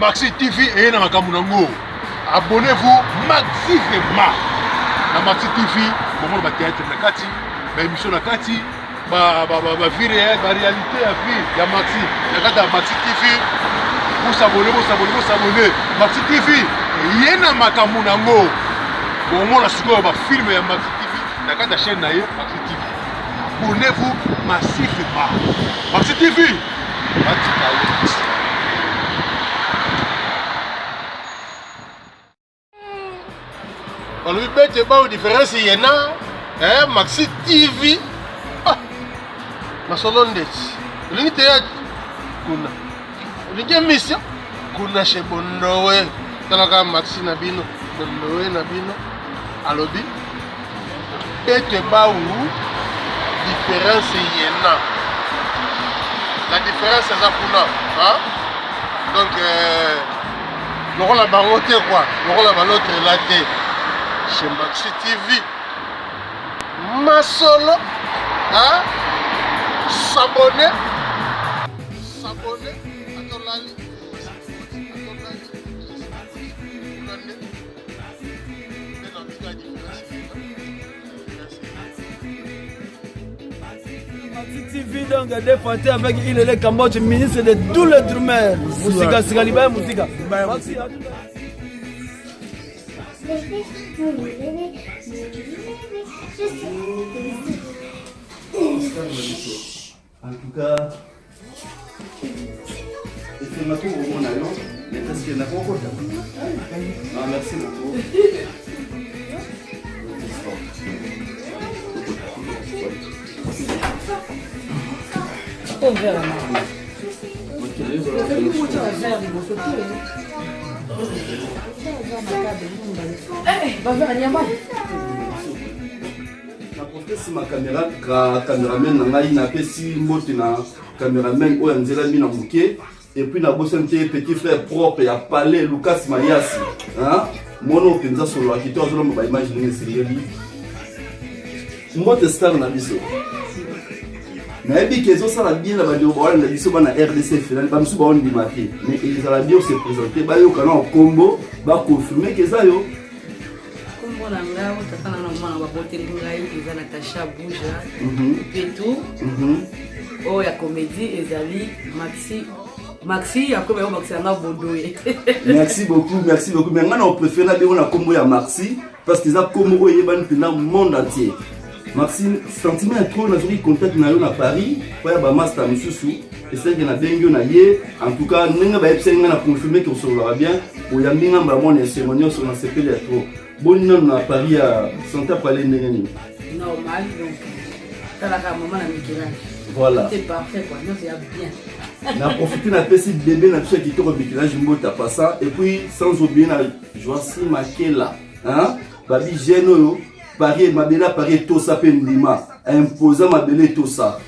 Maxi TV et na Kamunango. Abonnez-vous massivement. Na Maxi TV, moment ba théâtre na kati, ba émission na kati, ba vie réelle, ba réalité à vie. Ya Maxi, na kata Maxi TV. Vous s'abonnez. Maxi TV et na Kamunango. Moment la sikoyo ba film ya Maxi TV, na kata chaîne na ye Maxi TV. Abonnez-vous massivement. Maxi TV. On lui bête pas une différence il y en a Maxi TV Masolondet lingi théâtre kuna lingi mission kuna chez Bondowe talaka Maxi Nabino Bondowe Nabino alobi bête pas ou différence il y en a la différence c'est ça kuna donc le rôle à baroté quoi le rôle à l'autre là chez Maxi TV Masolo s'abonner Atolali Maxi TV donc des fois avec il est le Cambodge ministre de tous les Drumer musique Sigaliba musique Maxi en tout cas, c'est ma tour au monde à l'eau, mais parce qu'il n'a pas encore non, merci beaucoup. Si ma caméraman n'a pas si moti na caméraman ou Angela Mina Mouké et puis na bossé petit frère propre à parler Lucas Mariasi mono penza solo qui toi zolo ba image ni série moto star na biso na ebi kezo sala bien la badio ba na biso ba na RDC final ba musu ba on di maté mais ils ala bien se présenter ba yo kana combo ba confirmer que ça yo Nanga utakana na mwana wa bote ngai eza Natasha Bouja Petou oh ya comédie ezali Maxi yakoba yo Maxi anga Bondowe. Merci beaucoup mais ngana on préfère bien on a combo ya Maxi parce que ça combo yebani pina monde entier. Maxi sentiment trop na zori contact na yo na Paris pour ya ba master mususu et c'est que na bengo na ye en tout cas ninga ba epsenga na confirmer que on sera bien pour ya mbinga ba mona cérémonie sur na sepele trop. Bonne nom à Paris à Santa Palais Négani. Normal, donc, t'as la maman à Michel-Ange. Voilà. C'est parfait, quoi. Non, c'est bien. On a profité de la petit bébé, on a fait qui tourne Michel-Ange, je pas ça. Et puis, sans oublier, Joassi Makela. Babi Geno, Paris, Mabela, Paris, Tosa, Pendima. Imposant Mabela, Tosa.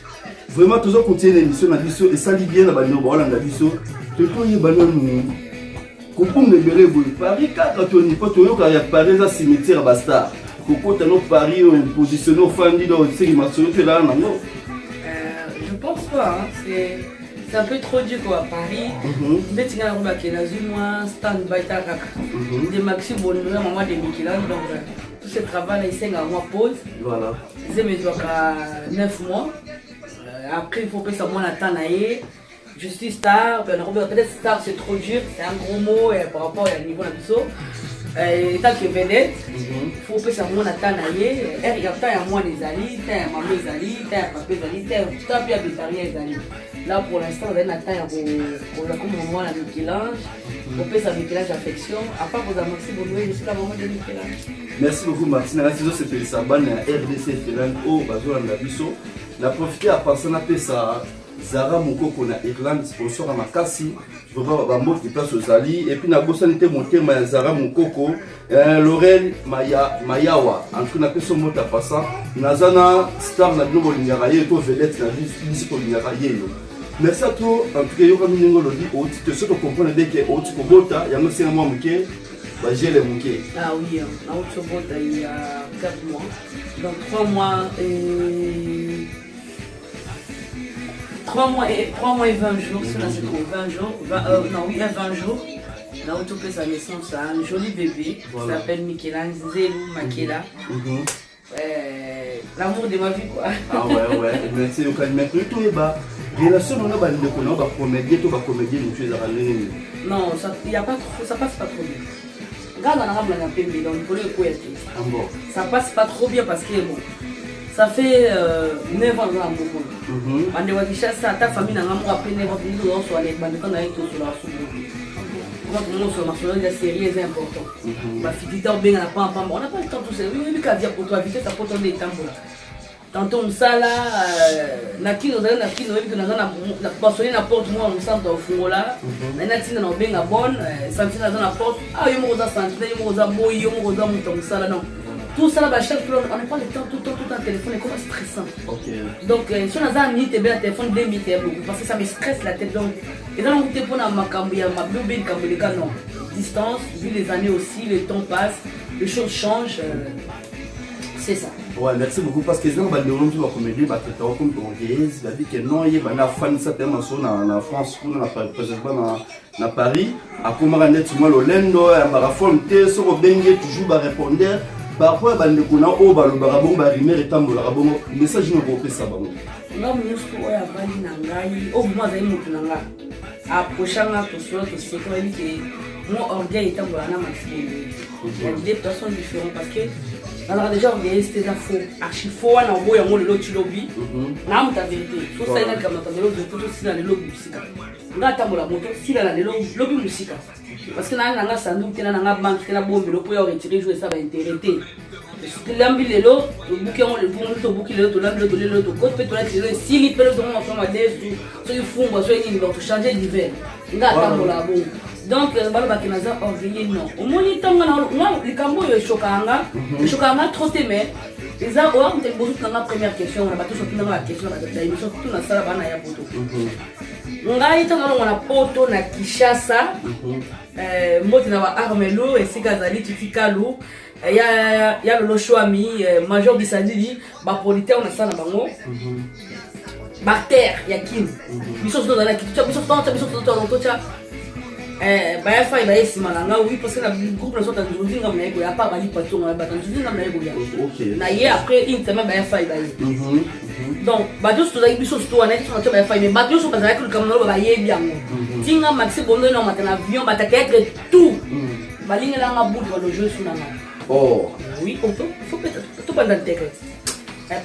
Vraiment, toujours continuer l'émission, on a dit ça. Et ça, bien, on a dit ça. Tout le temps, il y a Coupon de Béréboui, Paris 4, tu n'es pas toujours car il y a Paris à cimetière Bastard. Coupon de Paris positionné au Fandi dans le série Matsuyo là, non? Je pense pas, c'est un peu trop dur quoi. Paris, mais tu as remarqué, il y a un stand by Tarak, de Maxi Bondowe, maman de Michel-Ange, donc tout ce travail il s'est en pause. Voilà. J'ai mis 9 mois. Après, il faut que ça m'en attende. Je suis star, peut-être star c'est trop dur, c'est un gros mot par rapport au niveau de la tant que vedette, il faut que ça m'en attende. Il y a tant moi des alliés, tant maman des alliés, tant papa des alliés, tant pire des alliés. Là pour l'instant, on attend pour la maman la Michel-Ange, pour que ça Michel-Ange affection. À part pour Maxi Bondowe, je suis la maman de Michel-Ange. Merci beaucoup Martine. La saison c'était ça, ban RDC Finland au Bazo Andabiso. La profité à penser à ça. Zara Mukoko na Irlande sponsor à Makassi, je vais voir Bambo qui place aux alliés et puis na bosanité monter ma Zara Mukoko, Laurel Mayawa, en tout cas son mot à passant, Nazana star na Globo Lingaraye to vedette na vie pour Lingaraye. Merci à toi en tout cas yo comme ningo lodi o tu te comprendre dès que o tu kobota ya monsieur moi muké ba j'ai les muké. Ah oui, na o tu kobota il y a 4 mois. Donc 3 mois et 3 mois et 20 jours, cela c'est pour 20 jours, 20 jours. Là où tu fais sa naissance à un joli bébé qui s'appelle Michelange Zelou Makela. L'amour de ma vie quoi. Ah ouais, merci au calme. Mais tout est bas. Relation on a pas de connaître, on va comédie, tout va comédie, nous faisons la ligne. Non, ça y a pas trop, ça passe pas trop bien. Regarde on a ramené un peu mais donc pour le coup ça passe pas trop bien parce que bon, ça fait 9 ans dans mon monde. On doit dire ça ta famille n'a pas appris 9 ans de nous sur les bandes quand on a été sur la soupe. Quand on sur national la série est important. Ma fille dit bien on n'a pas le temps tout ça. Oui, qu'à dire pour toi vite ça pour ton des temps. Tantôt ça là nakino que na passer na porte moi on sent au fond là maintenant si on bien la bonne sentir dans la porte yo mo za sentir yo mo za boy yo mo za monter ça là non tout ça là ba chaque on n'a pas le temps tout en téléphone est comme stressant. Donc si on a un minute bien téléphone 2 minutes parce que ça me stresse la tête donc et dans on te pour na makambo ya mablobé kamboleka non distance vu les années aussi le temps passe les choses changent c'est ça. Ouais, merci beaucoup parce que les gens qui vont comédie, bah, tu as comme congolaise, dit que non, il y a fan ça tellement en France, dans Paris, à comment net moi le lendo, à marathon, tu sur le bengue toujours va répondre. Parfois, bah, le kuna au balo barabon, bah, rimer et tambo la rabon, message ne peut pas ça bon. Non, mais je suis à Bali Nangai, au moins j'ai mon nanga. Approchant à tout cela, tout ce que moi orgueil est tambo la masqué. Il y a des personnes différentes parce que alors déjà on est c'était faux archi faux on envoie un mot le lot lobby na muta vérité faut ça ina kama tandelo de tout si na le lobby musika nga tambola moto si na le lobby musika parce que na nga sandu tena na banque tena bombe lo pour retirer jouer ça va intéresser lambi lelo buki on le bon to buki lelo to lambi lelo to côté to la lelo si li pelo to on ma desu so il fumba so il va changer d'hiver nga tambola bon. Donc, balo bakinaza orgueilleux non. Au moins il tanga na moi les cambo yo chokanga trop t'aimer. Les a on te bozu na première question on a bato sur la question la émission tout na sala bana ya poto. Ngai tanga na poto na Kinshasa. Moti na ba Armelo et Sigazali Titikalu. Ya le Choami Major Bisadili ba politaire on a ça na bango. Bactère yakin. Biso zo na kitu biso to baya fa iba esi malanga oui parce que la groupe na sota nzinga mnaiko ya pa bali patonga ba nzinga mnaiko ya na ye après une semaine baya fa iba donc ba tous to biso to na to baya fa mais ba tous ba za ko kamno ba ye biango tinga maxi bondo na matana avion ba être tout ba linga la nga bout ba le jeu sur na oui faut peut-être tout pendant le texte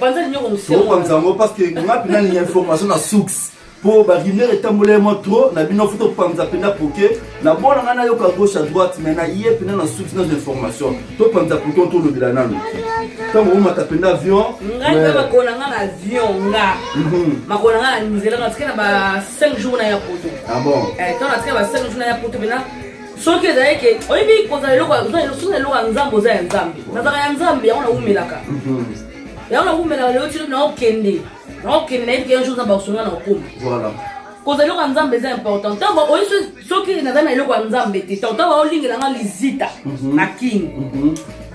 pendant le numéro on parce que on a plein d'informations na source pour barrimer et tamboler trop na bino photo panza pena poké na bona ngana yo ka gauche à droite mais na yé pena na soutien d'information to panza poké on tourne bila nanu comme on mata pena avion ngana ba kona ngana avion nga makona ngana nzela ngatsika ba 5 jours na ya poto ah bon tant na tsika ba 5 jours na ya poto pena soki ezali ke oyebi kozala eloko ya nzambe oza ya nzambe nazaka ya nzambe yango na umelaka yango na umelaka lelo tilo na okende donc il y a quelque chose à Barcelone en com. Voilà. Cause le Ranzam est important. Tant que ceux qui n'ont pas le Ranzam est tant que on ligne la lisita na king.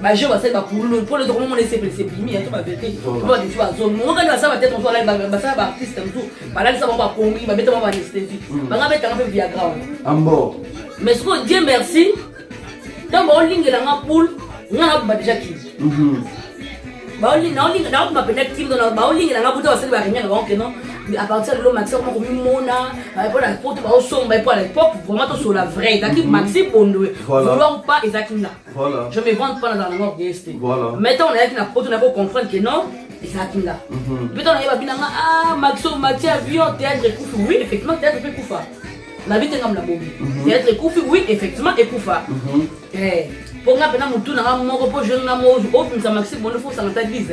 Bah je vais ça pour le droit mon laisser c'est pimi tout va vérité. Tu vois tu vois zone mon quand ça va être on soit là bah ça va artiste tout. Bah là ça va pas commis bah mettre ma anesthésie. Bah on va mettre un peu Viagra. Ambo. Mais ce que Dieu merci. Tant on ligne la poule, on a déjà qui. Baoli na ma peut-être qu'il dans baoli na ngabuto waseli ba rien donc non à partir de l'eau maximum comme mona pour la porte ba somba pour l'époque vraiment tout sur la vraie donc maxi pondo vouloir pas exactement voilà je me vante pas dans le nord d'est voilà mettons on est avec la porte on a pour comprendre que non exactement puis on a binanga maxo mati avion théâtre coufu oui effectivement théâtre peut kufa la vie ngam la bobi théâtre coufu oui effectivement et kufa pour nga pena mutu na moko po jeune na mozo au pimsa maxi bono faut ça ta dise.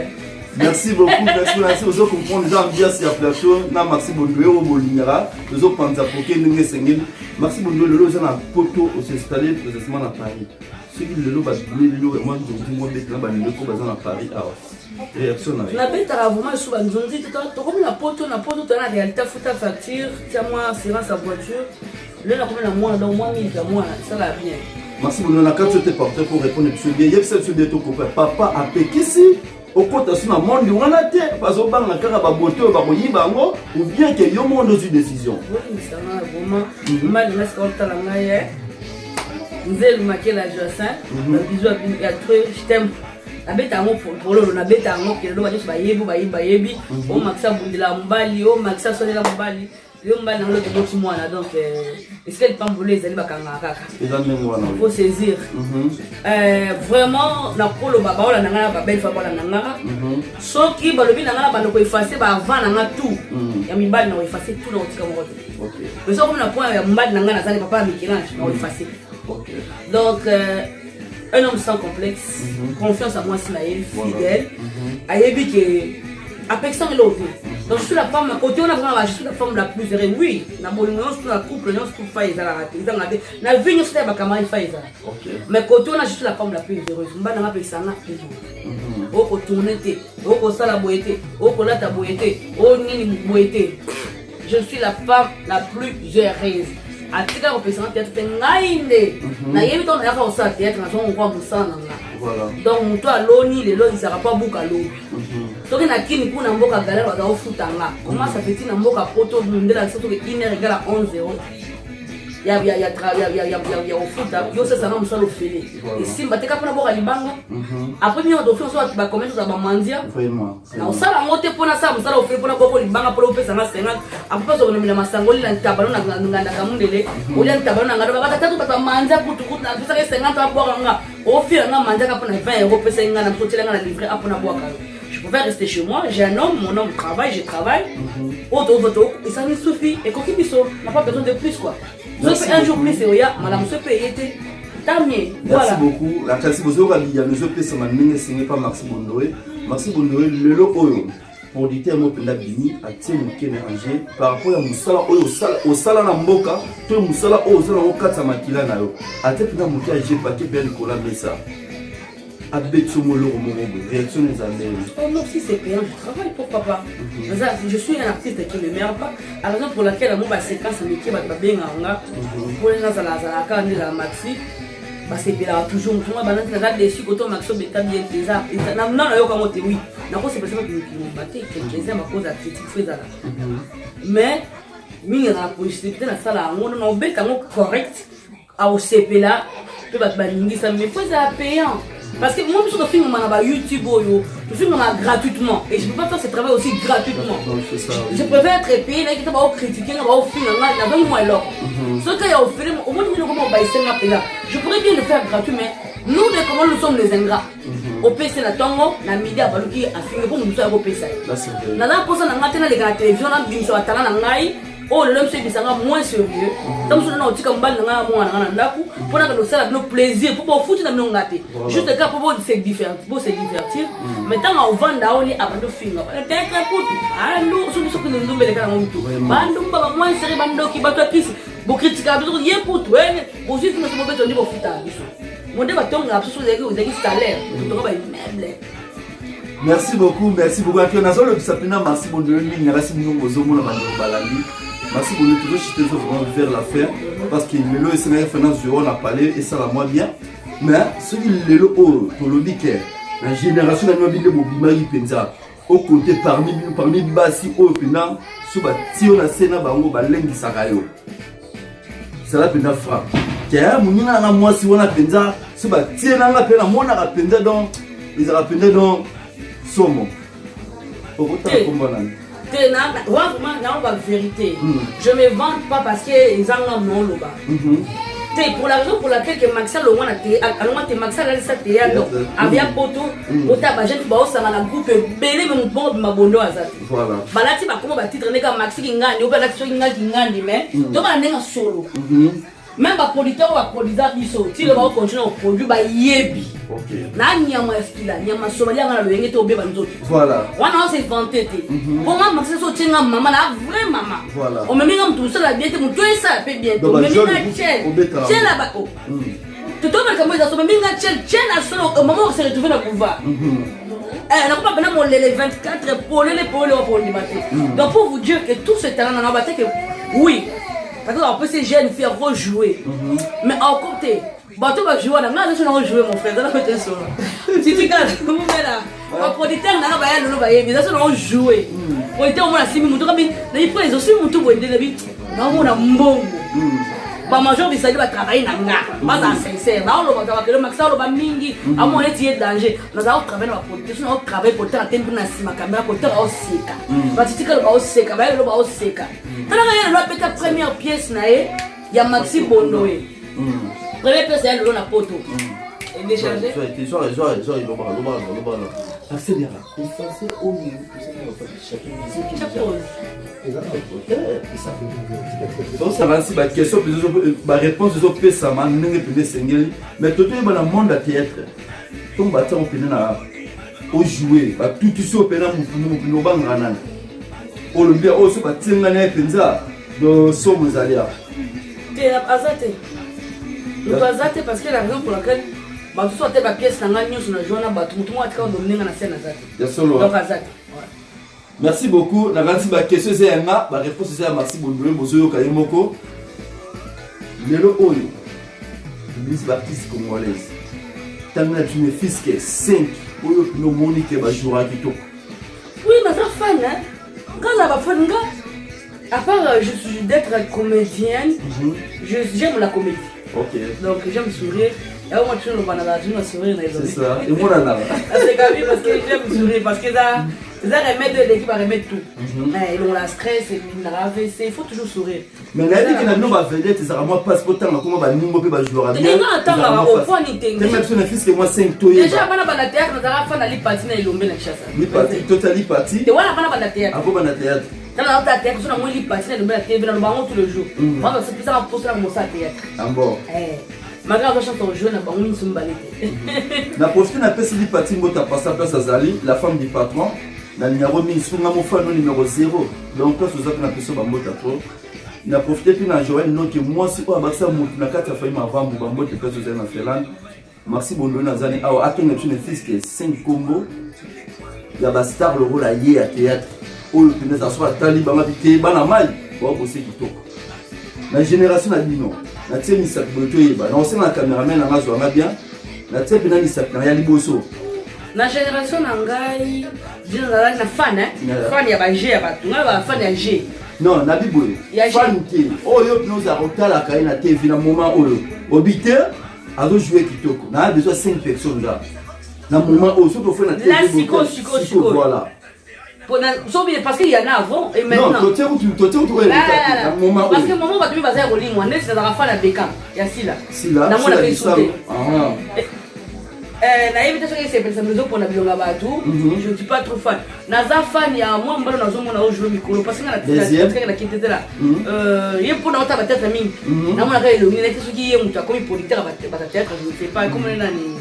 Merci beaucoup merci aux autres comprendre déjà bien si à plateau na maxi bono au bolingara les autres pensa poké ndenge sengeli maxi bono le loza na poto au s'installer précisément à Paris ce qui le lo ba le moi je dis moi bête là ba le ko bazana à Paris réaction na bête à vraiment sous ba nzonzi to comme na poto na réalité futa facture tiens moi assurance à voiture le na comme na moi dans moi 1000 moi ça va bien. Merci beaucoup. On a quatre autres porteurs pour répondre à ce bien. Il y a cette de ton copain. Papa a péqué si au côté de mon monde, on a été parce qu'on parle de la beauté ou bien qu'il y a un monde de décision. Oui, ça va vraiment. Mal, mais ce qu'on t'a l'envoyé. Nzel Makela Joassin, bisous à toi, je t'aime. Abeta ngo polo na beta ngo kelo ba bayebi o Maxa Bundela Mbali o Maxa Solela Mbali le Mbali ngo le boti mwana donc est-ce qu'elle peut voler ezali bakanga kaka il faut saisir vraiment na polo baba ola nanga ba belle fa bola nanga soki balobi nanga ba loko effacer ba avant nanga tout ya mibali na effacer tout na otika mo OK mais ça comme na point ya Mbali nanga na zali papa Michelange na effacer OK donc un homme sans complexe, confiance à moi, Ismaël, fidèle. Ayebi que avec ça, donc je suis la femme, côté on a vraiment, je suis la femme la plus heureuse. Oui, na bon, on se la couple, on se trouve pas, ils ont raté, ils ont raté. Na vie, on se fait bakama, ils font. Mais côté on a, je suis la femme la plus heureuse. On va dans la personne là, toujours. Au tourner, au sala boyete, au colata boyete, au nini boyete. Je suis la femme la plus heureuse. Atika représente théâtre ngainde na yebi ton ya ko sa théâtre na son kwa musana nga voilà donc muto aloni lelo isaka pa buka lo soki na kini kuna mboka galère wa ga futa nga comment ça fait na mboka poto ndela soto ke 1h égale à 11h ya au futa yo ça na musalo fele et simba teka pona boka libanga après mi on doit faire ça ba comment ça ba mandia vraiment na osala mote pona ça musalo fele pona boko libanga pona opesa na 50 après ça on na masangoli na tabalo na nganda kamundele olia tabalo na ngado ba tatu ba mandia kutu na pesa 50 ba boka nga au fil na mandia ka pona 20 € pesa nga na mtotela nga na livrer apona boka. Je pouvais rester chez moi, j'ai un homme, mon homme travaille, je travaille. Auto, et ça me suffit. Et quand il n'a pas besoin de plus quoi. Je un jour plus, c'est Oya, madame se paye, tant mieux. Merci beaucoup. La classe Bozo, il y a le EP, ça m'a signé par Maxime Bondoé. Maxime Bondoé, le logo, pour dire un mot de Bini, à Tiemuke Angers, par rapport à Moussala, au Sala Namboka, tout le Moussala, au Sala, au Katsamakila, à Tepina Mouka, j'ai paquet bien Nicolas Messa. Réaction des amis. Oh non, si c'est payant, je travaille, pourquoi pas. Je suis un artiste qui ne merde pas. La raison pour laquelle mon séquence métier va bien pour les gens à la maxi, c'est payant toujours. Moi, je suis déçu quand on m'a dit que bien déjà. Non, non, oui. Non, c'est pas ça que nous battons. Quelques-uns à cause de la critique. Mais, il y a la possibilité de la salle à on a correct à OCP là. Mais il faut ça payant. Parce que moi, je suis film sur YouTube, je filme gratuitement. Et je ne peux pas faire ce travail aussi gratuitement. Je préfère être payé, je ne peux pas critiquer, je ne peux pas filmer. Ce qu'il y a au film, au moins, je pourrais bien le faire gratuit, mais nous, comment nous sommes les ingrats. Au PC, la tongo, la média, qui a filmé pour nous faire au PC. Dans la pose, on a la télévision, on a vu sur la talent. Oh, l'homme c'est moins sérieux. Donc, on a dit qu'on va faire un plaisir pour foutre dans nos gâtés. Juste le cas pour se divertir. Mais tant qu'on vend là, on est avant de finir. Ah, nous, ce que nous nous mettons dans le tout. Bandum, pas moins sérieux, bandum qui bat la piste. Vous critiquez, vous dites, pour toi, vous dites que nous sommes au niveau de mon débat, on a absolument des salaires. Merci beaucoup, merci beaucoup. On a le s'appelle Merci Bondoé, merci beaucoup. Merci pour nous toujours vraiment vers la fin parce que le SNF finance on a parlé et ça va moins bien mais ce qui est le haut pour le biquet la génération de nos villes mobimari penza au côté parmi basi au pena sur ba tio na sena bango balengi sakayo ça la pena frappe tia munina na moi si on a penza sur ba tio na nga pena mona ka penza donc ils a penza donc somo au côté comme la vérité. Je ne me vante pas parce qu'ils ont non le bas. Pour la raison pour laquelle Maxal le Maxal a laissé théâtre avec poto au tabac bao ça la groupe belé me bon ma bondo azati. Voilà. Balati ba comment ba titre neka Maxi ngani ou ba la so ngani mais donc on est solo. Même les producteurs ou les producteurs qui sont, si le va continuer à produire, yebi. Na nyama eskila, nyama somalia ngana lo yengete obe banzoto. Voilà. Wana on s'est vanté. Bon maman c'est so tchenga maman la vraie maman. Voilà. On me met comme tout ça la bien, mon toi ça fait bientôt. Mais minga tchel. Tchel là bas. Tu tombes comme ça, mais minga tchel à solo au moment où se retrouver dans le pouvoir. On n'a pas besoin de les 24 pour les pour le matin. Donc pour vous dire que tout ce talent on a battu que oui. Parce qu'on peut ces jeunes faire rejouer. Mais en côté, bateau va jouer, on a rejouer mon frère, on a fait un solo. Si tu regardes, vous mettez là, un producteur n'a pas de l'eau, mais ça on jouer. On était au moins à 6 minutes, il prend les aussi mon tout pour aider la vie. Non, on a un bon. major bisali va travailler na nga baza sincère na lo ba ka le maxa lo ba mingi amo eti e danger na za travailler na protection na travailler pour ta tempo na sima caméra pour ta oseka ba titika lo ba oseka ba lo ba oseka tala nga lo peta première pièce na e ya Maxi Bondoé première pièce ya lo na poto et décharger accélère effacer au mieux pour ça qu'on va chacun donc ça va si ba question ba réponse zo pesa ma ndenge pene sengeli mais tout est dans le monde de théâtre donc ba tant pene na au jouer ba tout so pena mu bangana Olympia o so ba tinga na penza do so muzalia te azate le azate parce que la raison pour laquelle ba tout soit ba pièce na nganyo sur na jona ba tout moi atika ndo ninga na scène azate donc azate merci beaucoup. La question c'est la réponse c'est à Maxi Bondoé Bozoyo Kayemoko. Lelo Oyo, l'église baptiste congolaise. Tant que tu me fils qui est 5, Oyo Pino Monique va jouer à Kito. Oui, mais ça fan, hein. Quand on va faire à part je suis d'être comédienne, j'aime la comédie. Ok. Donc j'aime sourire. Et moi je suis sourire. C'est ça. Et moi là. C'est quand même parce que j'aime sourire parce que ça. Ça remet de l'équipe à remettre tout. Ils ont la stress, il faut toujours sourire. Mais là, il y a des vedettes, ça va moi passe pour temps, comment va nous montrer va jouer à bien. Attends, au fond, il t'est. Même si on a fils que moi 5 toys. Déjà, on a pas de théâtre, on a fait la partie na ilombe na chassa. Li partie, totally partie. Et voilà, on a pas de théâtre. Après on a théâtre. Dans la théâtre, on a moins li partie na ilombe na théâtre, on va tout le jour. Moi, c'est plus ça on pose là mon ça théâtre. En bon. Malgré la chanson au jeu, na ba on sommes balité. Na profiter na pesi li partie mota passer place à Zali, la femme du patron. Na numéro numéro 0 donc place aux autres na peso ba mota trop na profiter puis na Joël non que moi si quoi ba ça mutu na kata fa ima vambu ba mota peso na Finlande Maxi Bondoé na zani awa akenga tune fils que 5 combo ya ba star le rôle à yé à théâtre o le pena ça soit tali ba mabité bana mai ba bosser kitoko na génération na bino na tieni sa boto yeba na osena na cameraman na ngazo nga bien na tieni pena ni sa na ya liboso. Na génération nangai, je na fan fan ya ba G ya ba tunga ba fan ya G. Non, na biboye. Fan ki. Oyo nous a rotala kai na TV na moment oyo. Obité a jouer kitoko. Na a besoin 5 personnes là. Na moment oyo surtout fait na TV. La psycho voilà. Parce qu'il y en a avant et maintenant. Non, tu na moment parce que moment ba tu baza ko limwa net na ra fa na beka. Ya sila. Sila. Na mona pe sauter. Ah. Na invitation que c'est personne pour na bilonga batu je suis pas trop fan naza fan ya moi mbalo nazo mona au jouer micro parce que na tête na kitete là yé pour na ta tête mingi na mona ka ilongi na kisu ki yé mutu akomi producteur ba théâtre je ne sais pas comment nani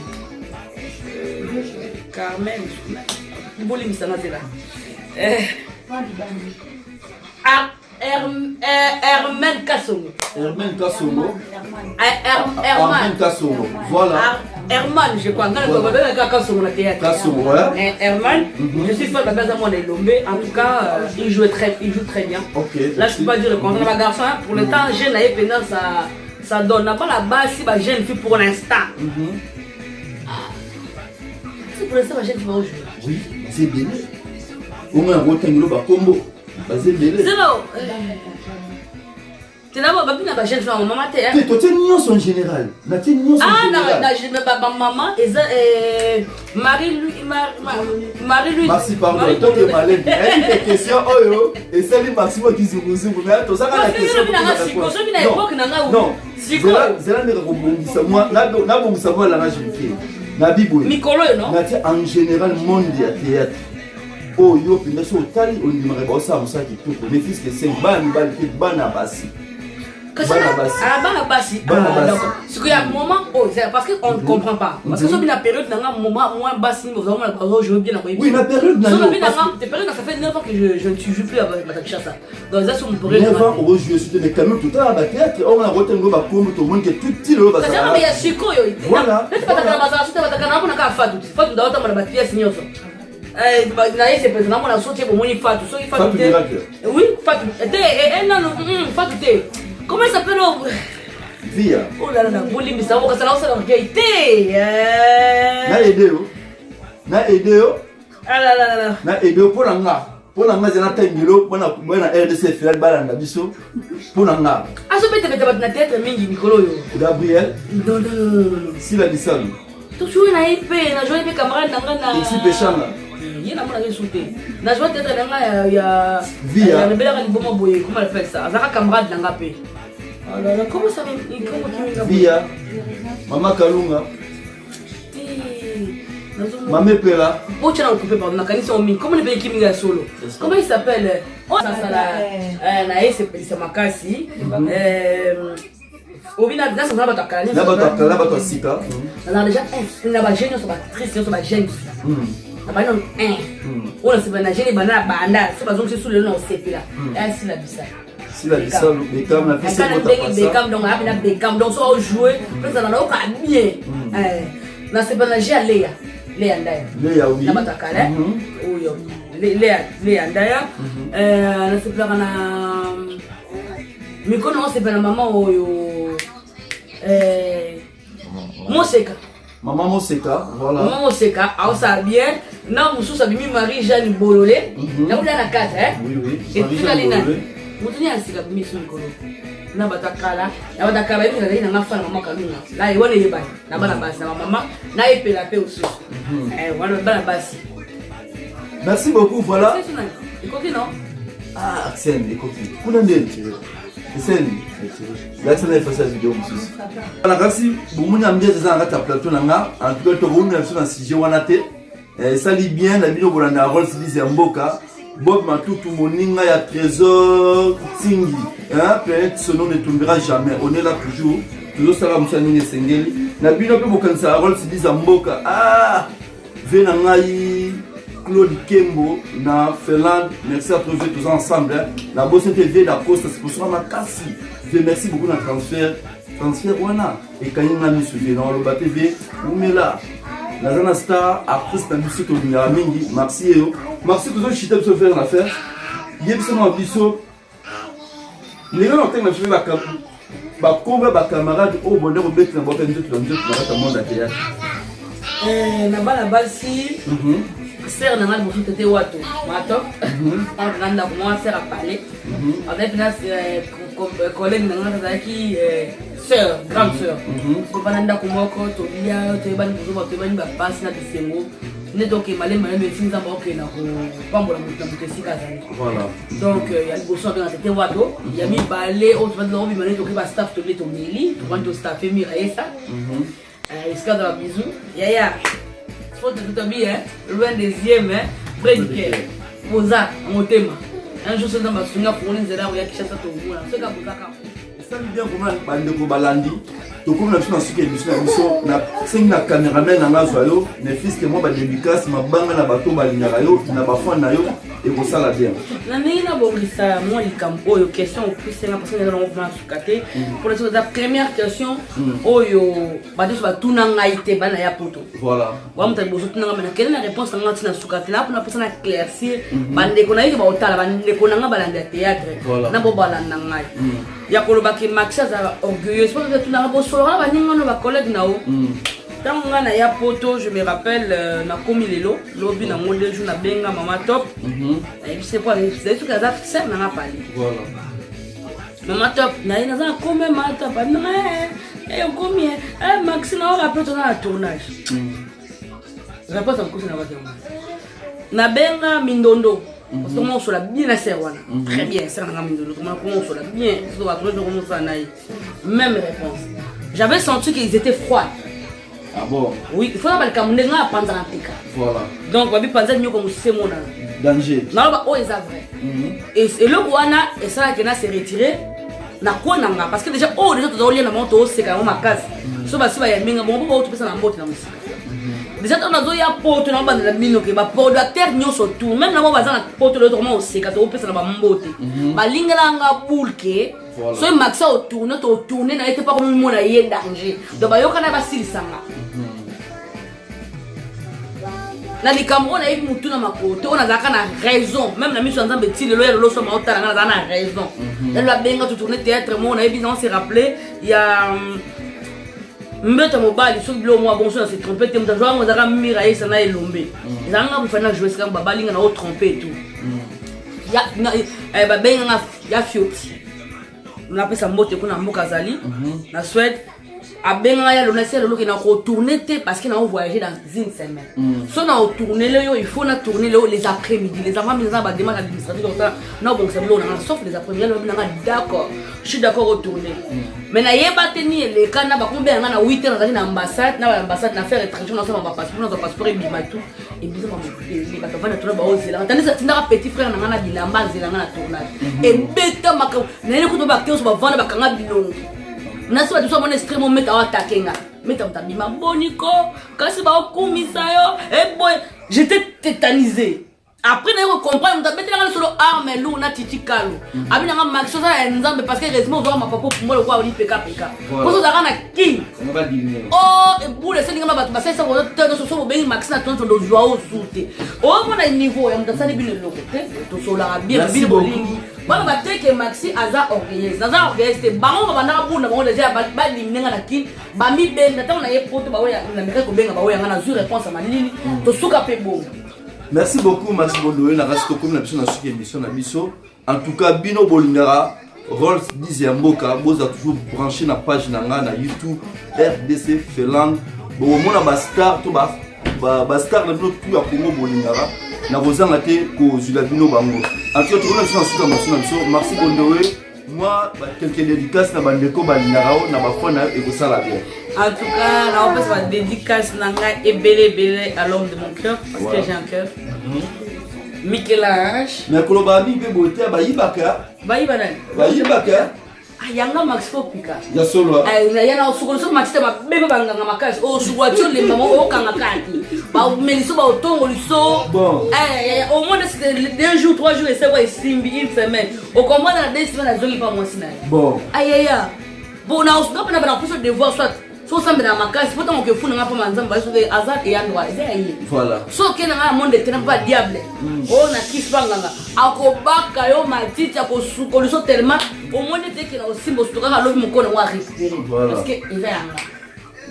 Carmen mboli misana zela Herman Kasongo. Herman Kasongo. Herman Kasongo. Voilà. Herman, je crois. Kasongo na théâtre. Kasongo, ouais. Herman, je suis fan de la base à moi d'Ilombe. En tout cas, il joue très bien. Ok. Là, je ne peux pas dire le contraire. Ma garçon, pour le temps, jeune à Epena, ça donne. N'a pas la base si ma jeune fille pour l'instant. C'est pour l'instant, ma jeune fille va jouer. Oui, c'est bien. Au moins, on va un combo. C'est bon. C'est d'abord, ma jeune fille, maman, tu es. Tu es en général. Tu es en général. Ah, maman, Marie-Louis. Merci, pardon. Donc, tu es malin. Il y a des questions. Et c'est le maximum qui se pose. Mais tu as la question. Non. C'est là que je moi. La en général, monde de théâtre. Oh yo pina so tali on dimare ba sa musa ki to mes fils que 5 bana basi donc ce qu'il y a un moment c'est parce que on ne comprend pas parce que sur la période dans un moment moins basi vous avez je veux bien oui la période ça fait 9 ans que je ne joue plus avec ma chassa donc ça on pourrait 9 ans on joue sur des canaux tout à théâtre on a retengo ba comme tout le monde que tout petit le ba ça mais il y a siko yo voilà tu vas ta basa tu vas ta kana na ka fatu da ta ma pièce nyoso c'est président on a sauté pour moi Fatou oui Fatou Fatou comment il s'appelle Via oh là là boli mi ça va ça là gaieté na aidé ah là là na aidé pour Pour la maison, pour la RDC, faire le balanda biso. Pour la nga. Ah, je peux te mettre dans la tête, Mingi Nicolo. Gabriel. Non. Si la dissal. Tu joues na IP, na joué avec camarade na. Ici péchanga. Il y a un sauté. Na joué peut-être là il y a Via. Le bel bon boy, comment elle fait ça? Azaka camarade na pe. Alors comment ça comment tu Via. Mama Kalunga. Mamé Pela. Oh, tu as coupé par la canisse au comment le pays qui solo? Comment il s'appelle? Oh, ça là. Na c'est Makasi. Au final, là, ça va pas calmer. Là, va sika. Alors déjà, on a génie sur la triste, sur la gêne. On a non on a c'est pas gêne bana banda, c'est pas donc c'est sous le nom CP là. C'est la bissa. Si la dissal, Beckham la fait ça. Beckham donc a Beckham donc ça va jouer, peut-être ça va pas bien. Na c'est pas la gêne Léa. Léa Ndaya. Léa oui. Na batakala. Oui. Léa Ndaya. Na c'est pas na mais comment c'est pas la maman Moseka. Maman Moseka, voilà. Maman Moseka, alors ça bien. Non, vous savez, Marie-Jeanne Bololé. Là, vous avez la carte, hein? Oui. Et puis, là, vous tenez un cigare, mais c'est un colo. Là, batakala. Là, batakala, vous avez un enfant, maman Kaluna. Là, il y a une base. Là, bas la base, maman. Là, il peut la paix aussi. Voilà, bas la base. Merci beaucoup, voilà. C'est quoi, non? Ah, c'est une copine. Vous l'avez dit. C'est là que ça fait cette vidéo aussi. Alors si vous m'avez amené dans un plateau là, en tout cas tout le monde est sur un sujet wanaté. Ça lit bien la vidéo pour la rôle se dit Mboka. Bob Matou tout moninga ya trésor Tingi. Hein, peut-être ce nom ne tombera jamais. On est là toujours ça va me soigner Sengeli. La vidéo peut vous cancer la rôle se dit Mboka. Ah, venangai Claude Kembo, na Finlande, merci à trouver tous ensemble. La bosse TV, la poste, c'est pour ça que je merci beaucoup dans le transfert. Transfert, et quand il y a un suivi dans le TV, où mais là, la Zana Star, après c'est un musique au Mingi, merci et merci tous ceux qui t'aiment se faire l'affaire. Il y a une semaine en biseau. Les gens ont fait la caméra. Bah, combien de camarades au bonheur au bec, n'a pas fait une toute la monde à théâtre. La balle si. Sœur n'a pas besoin de te wato, mato. On a commencé à parler. On a fait collègue n'a qui sœur, grande sœur. On va nanda kumoko, tolia, tebani kuzuba, tebani bapasi na bisengo. Ne donc malé mais finza boke na ko pambola mutesi kazali. Voilà. Donc il y a le bosson dans cette wato, il y a mis balé, autre va dans malé donc va staff to to mili, on va staffer miraesa. Iska dans la bisou. Ya. Faut que tu bien, loin des yeux, près du cœur. Moza, mon thème. Un jour, c'est dans ma souvenir pour les élèves, il y a qui chasse tout le monde. C'est comme ça. Ça veut dire comment Bandeko Balandi, tout comme la chose qui est mission, na caméraman na ngazo ne fils que moi ba dédicace ma banga na bato balinga yo na bafwa na yo et ko sala bien. Na mina bolisa moi li campo yo question au plus c'est parce que on va sukate pour la première question oyo ba dis ba tuna ngaite bana ya poto. Voilà. Wa mta bozo tuna ngana quelle la réponse ngati na sukate na pour na éclaircir bandeko na yo ba otala bandeko na ngaba la théâtre na bo balanda ngai. Ya kolobaki Max aza orgueilleux parce que tu n'as pas solo là baninga ba collègue nao tant ngana ya poto je me rappelle na komi lelo lobi na monde jour na benga mama top et puis c'est pas c'est tout ça ça na parler voilà mama top na ina za comme mama top na combien Max na rappelle ton tournage rappelle encore na ba na benga mindondo. Parce que moi, je suis bien assez très bien, c'est un mindondo. Comment on soit bien, même réponse. J'avais senti qu'ils étaient froids. Ah bon? Oui, il faut pas le Camerounais à prendre un tika. Voilà. Donc, on va penser mieux comme c'est mon danger. Non, oh, c'est vrai. Et le Rwanda, et ça, qui s'est retiré, na quoi n'a parce que déjà, oh, déjà, tu dois lire la montre, c'est quand même ma case. So, bah, si, bah, il y a un bon, tu peux s'en emboîter dans la musique. Déjà, on a dit porte dans la mine que ba porte la terre nyo surtout même na ba za porte le tourment aussi quand on peut ça ba mbote ba lingala nga bulke so maxa au tourner na était pas comme mon na yé danger donc ba yoka na ba silisanga na likambo na yebi mutu na makoto on a zaka na raison même na mission nzambe ti le lo so ma otala na na raison elle la benga tout tourner théâtre moi on a yebi on s'est rappelé il y a mbeta mobali so bilo moi bon so c'est trompette me dans on a mirailler ça na elombe zanga bu fana jouer ça babalinga na o tromper tout ya fioti on appelle ça mbote kuna mboka zali na Suède abenga ya lona c'est le na retourner parce qu'il a voyagé dans une semaine so na retourner là il faut na tourner les après-midi les enfants ils ont ba demande administrative comme ça non bon c'est bon sauf les après-midi là d'accord je suis d'accord retourner mais na yeba tenir les kana ba combien na 8 heures dans l'ambassade na l'ambassade na faire étranger na sama passeport et bima tout et bien ma les bato va na tourner ba ozela tandis que tinda petit frère na bilamba zela na tournage et beta maka na ile kuto ba kios ba vana ba kanga bilongo nasi ba tuso mona extrême meta wa takenga meta mtabima boniko kasi ba okumisa yo et boy j'étais tétanisé après na comprendre mtabete na solo arme lu na titi kalu abina nga max so ça nzambe parce que heureusement on ma papa pour moi le quoi oli peka pour ça na king oh et boule c'est ngamba ba ça ça to so ben max na tonto do joao soute oh mona niveau ya mtasani bino loko to so la bien bino bolingi bana bateke maxi aza orgueilleuse c'est bango bana bunda bango déjà ba liminga na kin ba mi benda ta na ye poto ba oya na meka ko benga ba oya na zu réponse à manini to suka pe bon. Merci beaucoup Maxi Bondoé na reste comme na biso na suki émission na biso. En tout cas bino bolingara Rolls Diziamboka boza toujours branché na page na nga na YouTube RDC Felang bon mona ba star to ba star na bino tout ya Congo bolingara na bozanga te ko zula bino bango. En tout cas tu na suka na biso Maxi Bondoé moi quelques dédicaces na bandeko balingara na ba fona et ko sala bien. En tout cas, là on passe ma dédicace nanga et belé à l'homme de mon cœur parce que j'ai un cœur. Michel-Ange. Mais kolobabi be boté ba yibaka. Ba yibana. Ba yibaka. Ah yanga Max Fopika. Ya solo. Ah yana osukolo so matite ba bebe banga makasi. O suwacho le mama o kanga kati. Ba meliso ba otongo liso. Bon. Au moins c'est 2 jours 3 jours et c'est quoi simbi une semaine. Au comment dans 2 semaines azoli pas moi sina. Bon. Aïe. Bon na osukolo na plus de devoir soit so sambe na makasi pourtant que funa ngapa manzamba baso de azat et andwa eza voilà so kena nga monde tena pas diable oh na kispa nganga akobaka yo matiti akosukolo so tellement au monde te kena osimbo stuka ka lobi mukona wa récupérer parce que eza yanga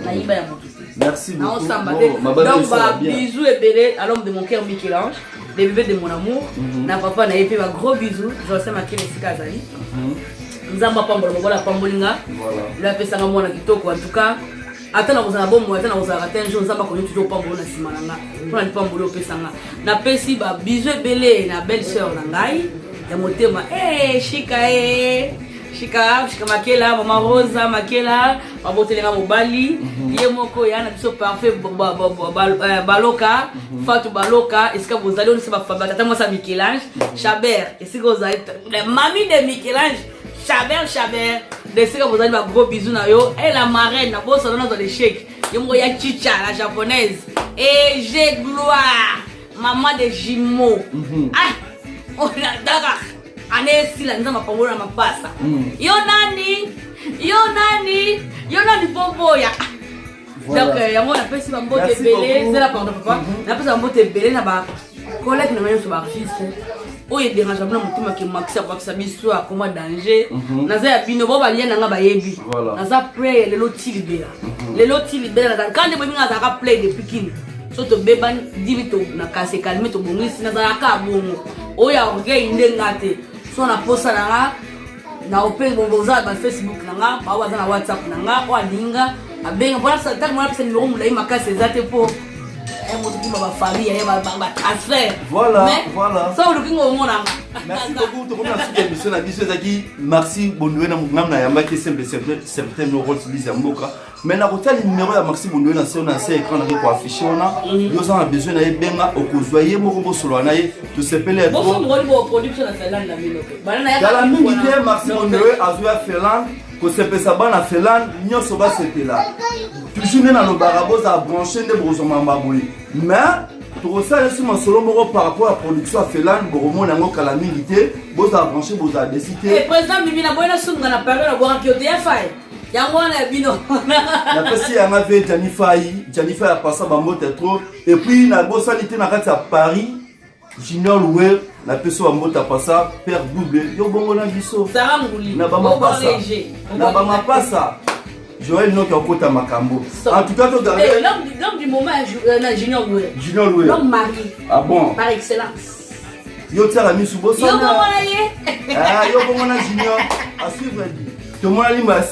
na yiba ya moto. Merci beaucoup. Donc bah bisous et belé à l'homme de mon cœur Michel-Ange, les bébés de mon amour, na papa na yepe ba gros bisous, je sais ma kile sikazali. Nzamba pambola bola pambolinga la pesa ngamona kitoko en tout cas atana kozala bomo atana kozala un jour nzamba konyo toujours pambola simananga pona li pambola opesanga na pesi ba bisous belé na belle sœur na ngai ya motema Shika Makela mama Rosa Makela babotelenga mobali ye moko yana biso parfait baloka Fatou baloka eska bozali on se ba tata moi ça Michel-Ange Chabert eska bozali la mamie de Michel-Ange Chabert de ce que vous avez un gros bisou na yo et la marraine na bossa dans les chèques yo ya chicha la japonaise et j'ai gloire maman de Jimo ah on a daga ane sila nzama pamola mapasa yo nani boboya donc yango na pesi ba mbote belé c'est la pardon papa na pesi ba mbote belé na ba collègue na mayo so ba artiste oye dérange na mutima ke maxia kwa biso akoma danger naza ya bino bo balia nanga bayebi naza pray lelo tilibera na kande bo minga za ka play de pikin so to beba divito na kase kalme to bongisi naza ka bongo oya orgueil ndengate so na posa na open bongoza ba Facebook nanga ba waza na WhatsApp nanga o alinga abenga bona sa tak mona pesa numéro mulai makase zate po ba famille ba transfert voilà ça le kingo mona. Merci beaucoup to kona suka émission na biso ezaki Maxi Bondoé na ngam na yamba ki certain no rôle Lisa Mboka mais na kotali numéro ya Maxi Bondoé na sur écran na ko afficher ona yo ça a besoin na yebenga okozwaye moko bo solo na ye to sepele bon so mo production na Finlande na mino bana ya la mingi te Maxi Bondoé azwa Finlande ko sepesa bana Finlande nyonso ba sepela toujours na lobara boza brancher nde brosoma mbaboyi mais pour ça je suis mon solo moko par rapport à production à Finlande boromona ngo kala mingi te boza brancher boza décider et président bibi na boyna sunga na parole na boka ki OTFI yango na bino na pesi ya ngave Janifai a passé ba mbote trop et puis na bosalité na kati à Paris Junior Louer na peso ba mbote passa père double yo bongo na biso Saranguli na ba mapasa Joël Noki au côté Makambo. En tout cas, l'homme du moment, Junior Loué. Junior Loué. L'homme mari. Ah bon? Par excellence. yo tiaka misu Yo komona ye. Yo komona Junior à suivre. Tout le monde a limba